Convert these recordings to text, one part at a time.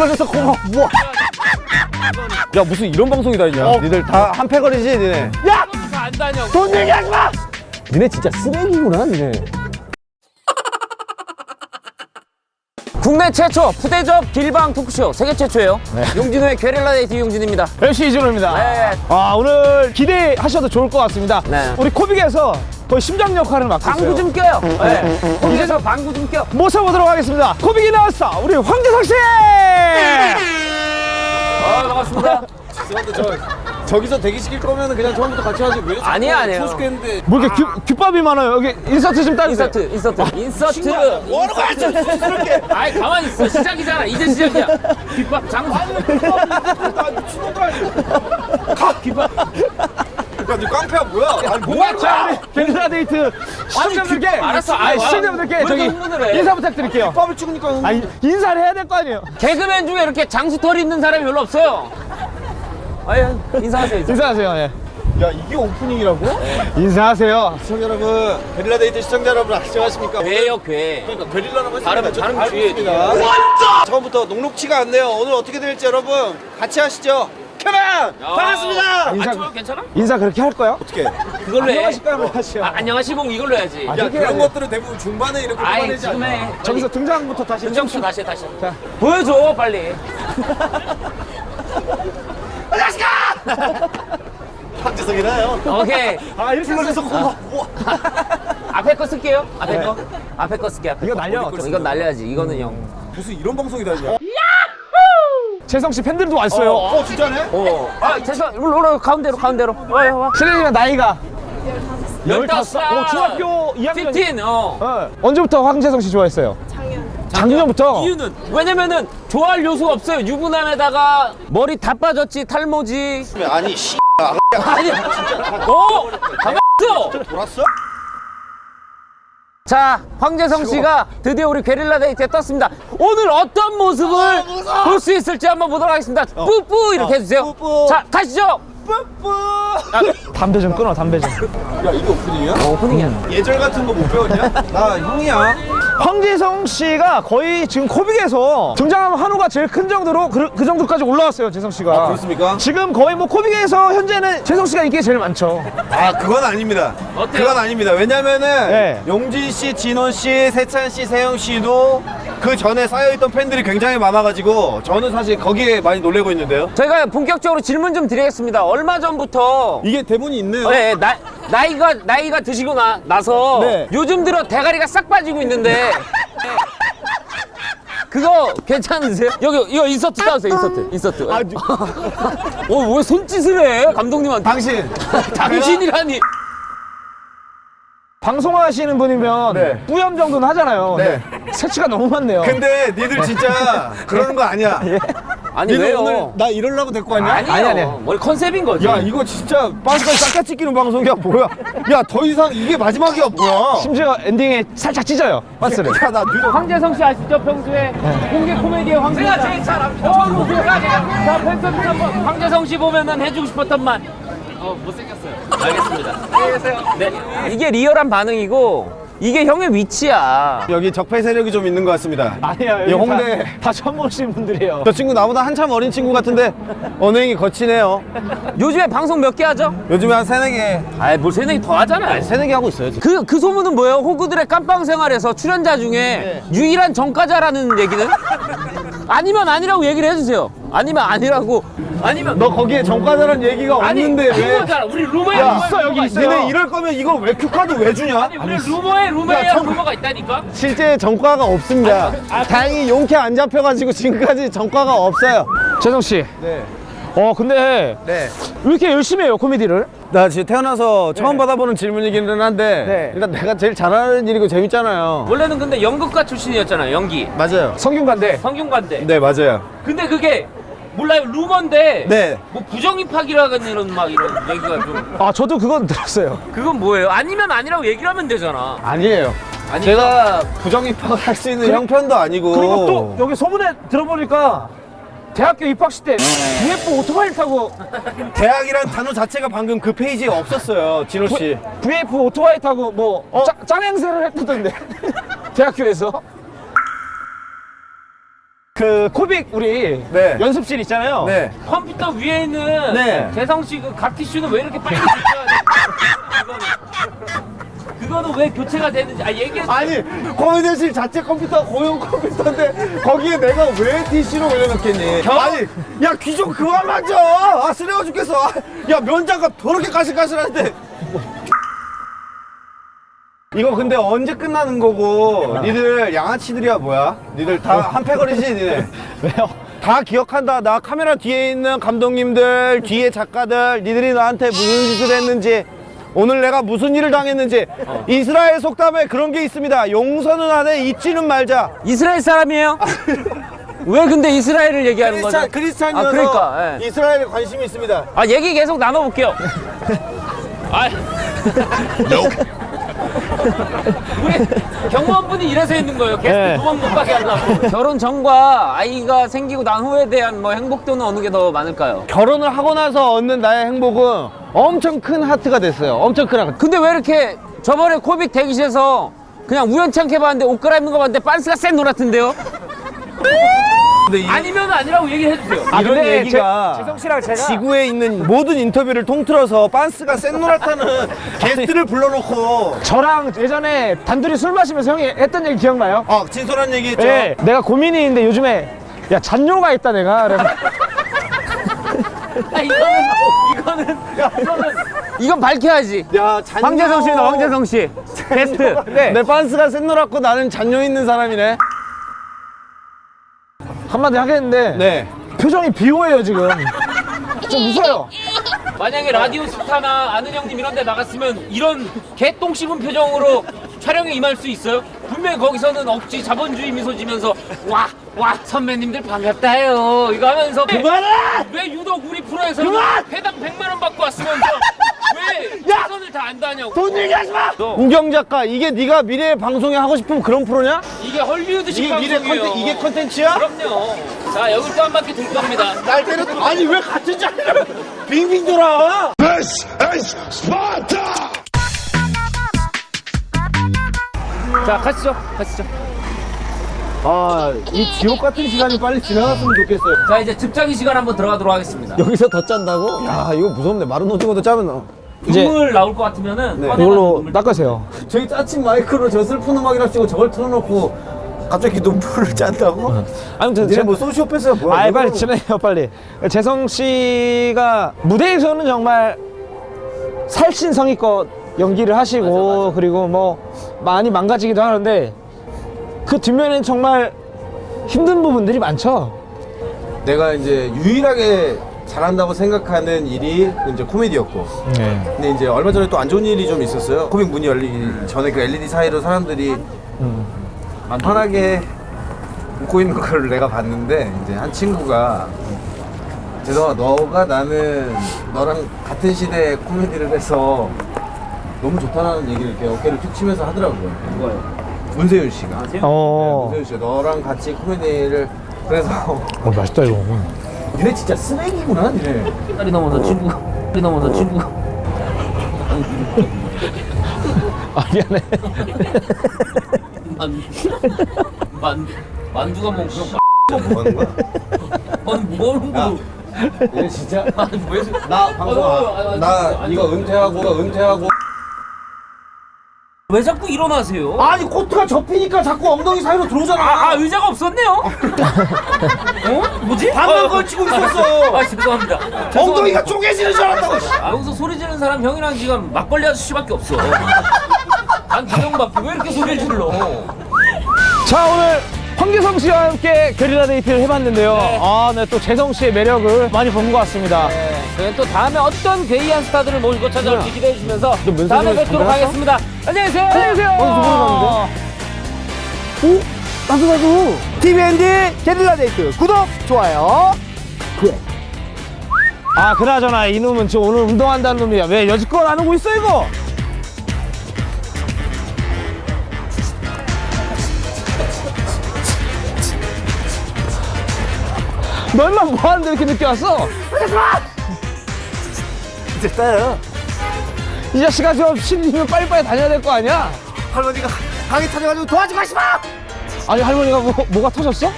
눌러줘서 고마워. 우와. 야 무슨 이런 방송이 다 있냐? 니들 다 한 패거리지 니네. 야! 안 다녀. 돈 얘기하지 마! 니네 진짜 쓰레기구나 니네. 국내 최초 푸대접 길방 토크쇼 세계 최초예요. 네. 용진호의 게릴라 데이트 용진입니다. MC 이준호입니다. 네. 아 오늘 기대하셔도 좋을 것 같습니다. 네. 우리 코빅에서 거의 심장 역할을 맡고 있어요. 방구 좀 껴요. 네. 거기서 방구 좀 껴. 모셔보도록 하겠습니다. 코빅이 나왔어 우리 황재석 씨. 반갑습니다. 저기서 대기시킬 거면 그냥 처음부터 같이 하지 왜? 아니에요. 소식했는데 뭐 이렇게 귓밥이 많아요. 여기 인서트 좀 따주세요. 인서트. 뭐하러 가? 쑥스럽게. 아이 가만히 있어. 시작이잖아. 이제 시작이야. 귓밥 장수. 미친놈도 아니고. 가 깃발. 야너 깡패야 뭐야? 아니 뭐야? 자, 우리 게릴라 데이트 시청자분들께 알았어. 시청자분들께 왜 저기 흥분을 해? 인사 부탁드릴게요. 깃밥을 찍으니까. 아니 인사를 해야 될 거 아니에요. 개그맨 중에 이렇게 장수털이 있는 사람이 별로 없어요. 아유 인사하세요. 인사하세요. 예. 야 이게 오프닝이라고? 인사하세요. 시청자 여러분, 게릴라 데이트 시청자 여러분 안녕하십니까? 괴요 괴. 그러니까 게릴라라고 발음 뒤에. 했습니다. 처음부터 녹록치가 않네요. 오늘 어떻게 될지 여러분 같이 하시죠. 켜면 반갑습니다. 인사 괜찮아? 인사 그렇게 할 거야? 어떻게? 그걸로 해. 안녕하십니까 하시죠. 안녕하시봉 이걸로 해야지. 야 그런 것들은 대부분 중반에 이렇게 아이 뽑아내지 지금 않나? 해. 저기서 등장부터 다시. 등장부터 다시 해 다시. 자. 보여줘 빨리. 황재석이나요? 오케이. 아 이렇게 불러줘서 고마워. 앞에 거 쓸게요. 앞에 거. 앞에 거 쓸게. 앞에 이거 거. 날려. 이건 날려야지. 이거는 형. 무슨 이런 방송이 다 있냐? 재성 씨 팬들도 왔어요. 진짜네? 아 죄송. 일로 가운데로 가운데로. 와. 실례지만 나이가 15. 중학교 2학년. 15. 언제부터 황재성 씨 좋아했어요? 작년부터. 이유는 왜냐면은 좋아할 요소가 없어요. 유부남에다가 머리 다 빠졌지 탈모지. 아니 씨 아니야. 가만 있어. 돌았어? 자, 황재성 씨가 드디어 우리 게릴라 데이트에 떴습니다. 오늘 어떤 모습을 볼 수 있을지 한번 보도록 하겠습니다. 뿌뿌 이렇게 해주세요. 뿌뿌. 자, 가시죠. 뿌뿌. 담배 좀 끊어 담배 좀. 야 이게 오프닝이야? 오프닝이야. 예절 같은 거 못 배웠냐? 나 형이야. 황재성 씨가 거의 지금 코빅에서 등장하면 한우가 제일 큰 정도로 그 정도까지 올라왔어요. 재성 씨가. 아, 그렇습니까? 지금 거의 뭐 코빅에서 현재는 재성 씨가 인기가 제일 많죠. 아 그건 아닙니다. 어때요? 그건 아닙니다. 왜냐면은 네. 용진 씨, 진원 씨, 세찬 씨, 세영 씨도 그 전에 쌓여있던 팬들이 굉장히 많아가지고 저는 사실 거기에 많이 놀래고 있는데요. 저희가 본격적으로 질문 좀 드리겠습니다. 얼마 전부터 이게 대본이 있네요. 네, 나이가 드시고 나서 네. 요즘 들어 대가리가 싹 빠지고 있는데 그거 괜찮으세요? 여기 이거 인서트 따주세요. 인서트. 왜 손짓을 해 감독님한테? 당신이라니. 방송하시는 분이면 네. 뿌염 정도는 하잖아요. 네. 새치가 너무 많네요. 근데 니들 진짜 그러는 거 아니야. 아니 니들 왜요? 오늘 나 이러려고 데리고 왔냐? 아니에요. 아니. 머리 컨셉인 거지. 야 이거 진짜 빠스까지 싹다 찍히는 방송이야 뭐야? 야 더 이상 이게 마지막이야 뭐야? 심지어 엔딩에 살짝 찢어요. 바스를. 야나 황재성 씨 아시죠? 평소에 공개 코미디의 황재성. 제가 제일 잘 압니다. 자, 팬서비스 한번 황재성 씨 보면은 해주고 싶었던 말. 못생겼어요. 알겠습니다. 안녕히 계세요. 네. 이게 리얼한 반응이고 이게 형의 위치야. 여기 적폐 세력이 좀 있는 것 같습니다. 아니야. 이 홍대 다 처음 보시는 분들이에요. 저 친구 나보다 한참 어린 친구 같은데 언행이 거치네요. 요즘에 방송 몇 개 하죠? 요즘에 한 세네 개, 아이 뭘 새내기 더 하잖아요. 세네 개 하고 있어요. 지금. 그 소문은 뭐예요? 호구들의 깜빵 생활에서 출연자 중에 유일한 전과자라는 얘기는? 아니면 아니라고 얘기를 해주세요. 아니면 아니라고. 아니면 너 거기에 전과자란 얘기가 없는데 왜? 루머잖아. 우리 루머에 야, 루머에 있어, 여기 루머가 있어. 있어요. 니네 이럴 거면 이걸 왜 큐카드 왜 주냐? 아니 우리 루머에 야, 정- 루머가 있다니까. 실제 전과가 없습니다. 다행히 용케 안 잡혀가지고 지금까지 전과가 없어요. 재성 씨. 네. 근데 네. 왜 이렇게 열심히 해요 코미디를? 나 지금 태어나서 처음 받아보는 질문이기는 한데 네. 일단 내가 제일 잘하는 일이고 재밌잖아요. 원래는 근데 연극가 출신이었잖아요. 연기. 맞아요. 성균관대. 성균관대. 네 맞아요. 근데 그게 몰라요. 루머인데. 네. 뭐 부정입학이라는 이런 막 이런 얘기가 좀. 아 저도 그건 들었어요. 그건 뭐예요? 아니면 아니라고 얘기를 하면 되잖아. 아니에요. 제가 부정입학을 할 수 있는 형편도 아니고. 그리고 또 여기 소문에 들어보니까 대학교 입학식 때 VF 오토바이 타고 대학이란 단어 자체가 방금 그 페이지에 없었어요, 진호 씨. VF 오토바이 타고 뭐 짱 행세를 했다던데 대학교에서. 그 코빅 우리 네. 연습실 있잖아요. 네. 컴퓨터 위에 있는 네. 재성 씨 그 각 티슈는 왜 이렇게 빨리 교체가 돼? 그거는 왜 교체가 되는지 얘기해. 아니 코미디실 자체 컴퓨터가 고용 컴퓨터인데 거기에 내가 왜 TC로 올려놓겠니? 아니 야 귀 좀 그만 만져. 아 쓰레워 죽겠어. 야 면장갑 더럽게 까실까실한데. 이거 근데 언제 끝나는 거고? 니들 양아치들이야 뭐야? 니들 다 한패거리지 니네? 왜요? 다 기억한다. 나 카메라 뒤에 있는 감독님들, 뒤에 작가들, 니들이 나한테 무슨 짓을 했는지, 오늘 내가 무슨 일을 당했는지. 이스라엘 속담에 그런 게 있습니다. 용서는 하되 잊지는 말자. 이스라엘 사람이에요? 왜 근데 이스라엘을 얘기하는 거죠? 크리스찬이어서 그러니까, 예. 이스라엘에 관심이 있습니다. 얘기 계속 나눠볼게요. 우리 경호원분이 이래서 있는 거예요. 게스트 네. 도망 못 가게 하려고. 결혼 전과 아이가 생기고 난 후에 대한 뭐 행복도는 어느 게 더 많을까요? 결혼을 하고 나서 얻는 나의 행복은 엄청 큰 하트가 됐어요. 엄청 큰 하트. 근데 왜 이렇게 저번에 코빅 대기실에서 그냥 우연찮게 봤는데 옷 갈아입는 거 봤는데 빤스가 쎄 노랗던데요? 근데 이, 아니면 아니라고 얘기해 주세요. 이런 근데 얘기가 재성 씨랑 제가 지구에 있는 모든 인터뷰를 통틀어서 빤스가 센노랗다는 게스트를 불러놓고 저랑 예전에 단둘이 술 마시면서 형이 했던 얘기 기억나요? 진솔한 얘기 했죠. 네, 내가 고민이 있는데 요즘에 야 잔뇨가 있다 내가. 이건 밝혀야지. 야, 잔뇨. 황재성 씨입니다. 황재성 씨. 게스트. 네. 내 빤스가 센노랗고 나는 잔뇨 있는 사람이네. 한마디 하겠는데 네. 표정이 비호해요 지금. 좀 웃어요. 만약에 라디오 스타나 아는 형님 이런 데 나갔으면 이런 개똥 씹은 표정으로 촬영에 임할 수 있어요? 분명히 거기서는 억지 자본주의 미소 지면서 와 선배님들 반갑다요 이거 하면서 그만해! 왜 유독 우리 프로에서 회당 100만 원 받고 왔으면서 왜 최선을 다한다 하냐고. 돈 얘기하지 마! 우경 작가, 이게 네가 미래 방송에 하고 싶은 그런 프로냐? 이게 헐리우드식 이게 미래 방송이에요. 컨텐츠, 이게 컨텐츠야? 그럼요. 자 여기 또 한 바퀴 돌 겁니다. 날 때려. 아니, 왜 같은 자리를 빙빙 돌아? This is Sparta! 자 가시죠. 이 지옥 같은 시간이 빨리 지나갔으면 좋겠어요. 자 이제 즙장이 시간 한번 들어가도록 하겠습니다. 여기서 더 짠다고? 야, 이거 무섭네. 마른 오징어도 짜면 이제 눈물 나올 것 같으면은 네. 꺼내가지고 이걸로 눈물 닦으세요. 저기 짜친 마이크로 저 슬픈 음악이라 치고 저걸 틀어놓고 갑자기 눈물을 짠다고? 아무튼 니네 뭐 소시오패스야 뭐야? 아이 빨리 진행해요 빨리. 재성 씨가 무대에서는 정말 살신성의껏 연기를 하시고 맞아. 그리고 뭐 많이 망가지기도 하는데 그 뒷면에는 정말 힘든 부분들이 많죠. 내가 이제 유일하게 잘한다고 생각하는 일이 이제 코미디였고, 네. 근데 이제 얼마 전에 또 안 좋은 일이 좀 있었어요. 코믹 문이 열리기 전에 그 LED 사이로 사람들이 편하게 웃고 있는 걸 내가 봤는데, 이제 한 친구가 재성아, 너가 너랑 같은 시대에 코미디를 해서 너무 좋다라는 얘기를 이렇게 어깨를 툭 치면서 하더라고요. 뭐예요? 문세윤 씨가. 어. 문세윤 씨, 너랑 같이 코미디를 그래서 맛있다 이거. 니네 진짜 쓰레기구나, 니네. 딸이 넘어서 친구. 아 미안해. 만두가 뭐 그런 뭐 하는 거야? 뭐는 야. 거. 얘 진짜 아니 왜? 나 방송 나 이거 은퇴하고 왜 자꾸 일어나세요? 아니 코트가 접히니까 자꾸 엉덩이 사이로 들어오잖아. 의자가 없었네요? 뭐지? 방금 걸치고 있었어. 죄송합니다. 엉덩이가 쪼개지는 줄 알았다고. 여기서 소리 지르는 사람 형이랑 지금 막걸리 아저씨밖에 없어. 난 두명밖에 왜 이렇게 소리를 질러? 자 오늘 황재성 씨와 함께 게릴라 데이트를 해봤는데요. 네, 또 재성 씨의 매력을 많이 본 것 같습니다. 저희는 또 다음에 어떤 괴이한 스타들을 모시고 찾아올지 기대해 주면서 면세점에 다음에 뵙도록 담배 하겠습니다. 안녕히 계세요. 안녕히 계세요. 나도 TVND 게릴라 데이트 구독 좋아요. 아 그나저나 이놈은 지금 오늘 운동한다는 놈이야. 왜 여지껏 안 오고 있어 이거? 너 인마 뭐하는데 이렇게 늦게 왔어? 됐어요. 이 자식아 저 신이면 빨리빨리 다녀야 될 거 아니야? 할머니가 강이 터져가지고 도와주고 싶어. 아니 할머니가 뭐가 터졌어?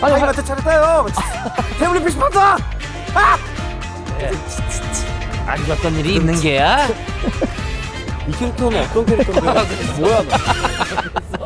아니, 타임한테 차렸다요. 태블릿 PC 판다. 안 있었던 일이 있는 게야. 이 캐릭터는 어떤 캐릭터인데? 뭐야 너?